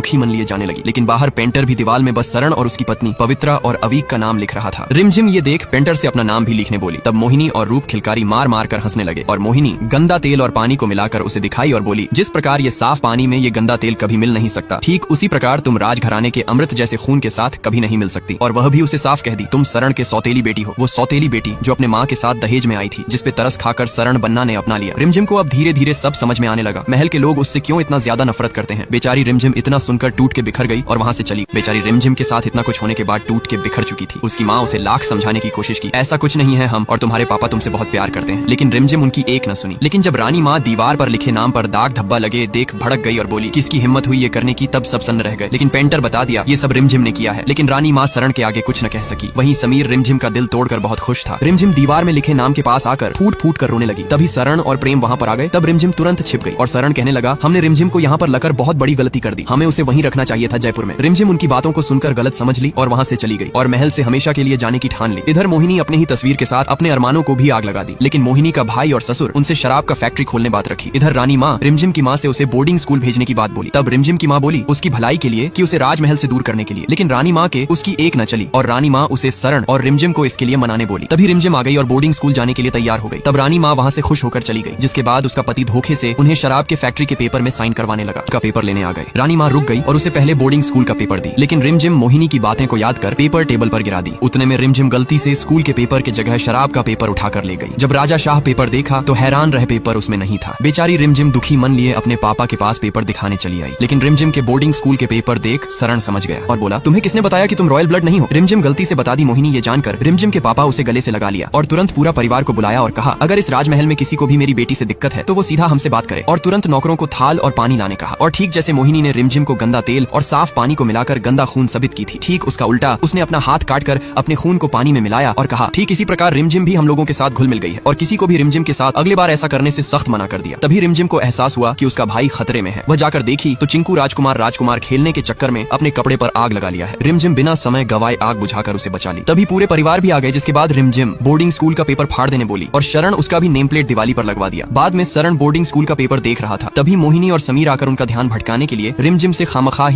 दुखी मन लिए जाने लगी। लेकिन बाहर पेंटर भी दीवार में बस सरण और उसकी पत्नी पवित्रा और अवीक का नाम लिख रहा था। रिमझिम ये देख पेंटर से अपना नाम भी लिखने बोली। तब मोहिनी और रूप खिलकारी मार मार कर हंसने लगे और मोहिनी गंदा तेल और पानी को मिलाकर उसे दिखाई और बोली, जिस प्रकार ये साफ पानी में ये गंदा तेल कभी मिल नहीं सकता, ठीक उसी प्रकार तुम राजघराने के अमृत जैसे खून के साथ कभी नहीं मिल सकती। और वह भी उसे साफ कह दी, तुम सरण के सौतेली बेटी हो, वो सौतेली बेटी जो अपने माँ के साथ दहेज में आई थी, जिसपे तरस खाकर सरण बन्ना ने अपना लिया। रिमझिम को अब धीरे धीरे सब समझ में आने लगा, महल के लोग उससे क्यों इतना ज्यादा नफरत करते हैं। बेचारी रिमझिम इतना सुनकर टूट के बिखर गई और वहाँ से चली। बेचारी रिमझिम के साथ इतना कुछ होने के बाद टूट के बिखर चुकी थी। उसकी माँ उसे लाख समझाने की कोशिश की, ऐसा कुछ नहीं है, हम और तुम्हारे पापा तुमसे बहुत प्यार करते हैं। लेकिन रिमझिम उनकी एक न सुनी। लेकिन जब रानी माँ दीवार पर लिखे नाम पर दाग धब्बा लगे देख भड़क गई और बोली, किसकी हिम्मत हुई ये करने की, तब सब सन्न रह गए। लेकिन पेंटर बता दिया ये सब रिमझिम ने किया है। लेकिन रानी माँ सरण के आगे कुछ न कह सकी। वहीं समीर रिमझिम का दिल तोड़कर बहुत खुश था। रिमझिम दीवार में लिखे नाम के पास आकर फूट फूट कर रोने लगी। तभी सरण और प्रेम वहाँ पर आ गए। तब रिमझिम तुरंत छिप गई और सरण कहने लगा, हमने रिमझिम को यहाँ पर लाकर बहुत बड़ी गलती कर दी, हमें उसे वहीं रखना चाहिए था जयपुर में। रिमझिम उनकी बातों को सुनकर गलत समझ ली और वहाँ से चली गई और महल से हमेशा के लिए जाने की ठान ली। इधर मोहिनी अपने ही तस्वीर के साथ अपने अरमानों को भी आग लगा दी। लेकिन मोहिनी का भाई और ससुर उनसे शराब का फैक्ट्री खोलने बात रखी। इधर रानी माँ रिमझिम की माँ से उसे बोर्डिंग स्कूल भेजने की बात बोली। तब रिमझिम की माँ बोली उसकी भलाई के लिए कि उसे राजमहल से दूर करने के लिए। लेकिन रानी माँ के उसकी एक न चली और रानी माँ उसे सरण और रिमझिम को इसके लिए मनाने बोली। तभी रिमझिम आ गई और बोर्डिंग स्कूल जाने के लिए तैयार हो गई। तब रानी माँ वहाँ से खुश होकर चली गई, जिसके बाद उसका पति धोखे से उन्हें शराब के फैक्ट्री के पेपर में साइन करवाने लगा। उसका पेपर लेने आ गए। रानी माँ रुक गई और उसे पहले बोर्डिंग स्कूल का पेपर दी। लेकिन रिमझिम मोहिनी की बातें को याद कर पेपर टेबल पर गिरा दी। उतने में रिमझिम गलती से स्कूल के पेपर के जगह शराब का पेपर उठाकर ले गई। जब राजा शाह पेपर देखा तो हैरान रह, पेपर उसमें नहीं था। बेचारी रिमझिम दुखी मन लिए अपने पापा के पास पेपर दिखाने चली आई। लेकिन रिमझिम के बोर्डिंग स्कूल के पेपर देख सरण समझ गया और बोला, तुम्हें किसने बताया कि तुम रॉयल ब्लड नहीं हो। रिमझिम गलती से बता दी। मोहिनी ये जानकर रिमझिम के पापा उसे गले से लगा लिया और तुरंत पूरा परिवार को बुलाया और कहा, अगर इस राजमहल में किसी को भी मेरी बेटी से दिक्कत है तो वो सीधा हमसे बात करे। और तुरंत नौकरों को थाल और पानी लाने कहा। और ठीक जैसे मोहिनी ने रिमझिम को गंदा तेल और साफ पानी को मिलाकर गंदा खून साबित की थी, ठीक उसका उल्टा उसने अपना हाथ काटकर अपने खून को पानी में मिलाया और कहा, ठीक इसी प्रकार रिमझिम भी हम लोगों के साथ घुल मिल गई है और किसी को भी रिमझिम के साथ अगली बार ऐसा करने से सख्त मना कर दिया। तभी रिमझिम को एहसास हुआ कि उसका भाई खतरे में है। वह जाकर देखी तो चिंकू राजकुमार खेलने के चक्कर में अपने कपड़े पर आग लगा लिया है। रिमझिम बिना समय गवाए आग बुझाकर उसे बचा ली। तभी पूरे परिवार भी आ गए, जिसके बाद रिमझिम बोर्डिंग स्कूल का पेपर फाड़ देने बोली और शरण उसका भी नेम प्लेट दिवाली पर लगवा दिया। बाद में शरण बोर्डिंग स्कूल का पेपर देख रहा था। तभी मोहिनी और समीर आकर उनका ध्यान भटकाने के लिए रिमझिम से खामखा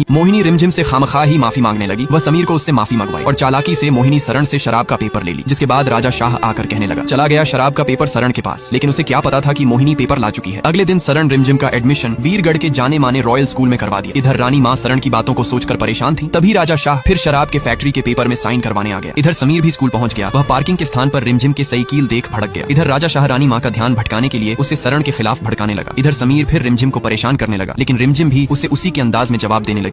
ही माफी मांगने लगी। वह समीर को उससे माफी मंगवाई और चालाकी से मोहिनी शरण से शराब का पेपर ले ली। जिसके बाद राजा शाह आकर कहने लगा, चला गया शराब का पेपर शरण के पास। लेकिन उसे क्या पता था कि मोहिनी पेपर ला चुकी है। अगले दिन शरण रिमझिम का एडमिशन वीरगढ़ के जाने माने रॉयल स्कूल में करवा दिया। इधर रानी माँ शरण की बातों को सोचकर परेशान थी। तभी राजा शाह फिर शराब के फैक्ट्री के पेपर में साइन करवाने आ गया। इधर समीर भी स्कूल पहुंच गया। वह पार्किंग के स्थान पर रिमझिम के साइकिल देख भड़क गया। इधर राजा शाह रानी माँ का ध्यान भटकाने के लिए उसे शरण के खिलाफ भड़काने लगा। इधर समीर फिर रिमझिम को परेशान करने लगा। लेकिन रिमझिम भी उसे उसी के अंदाज में जवाब देने लगी।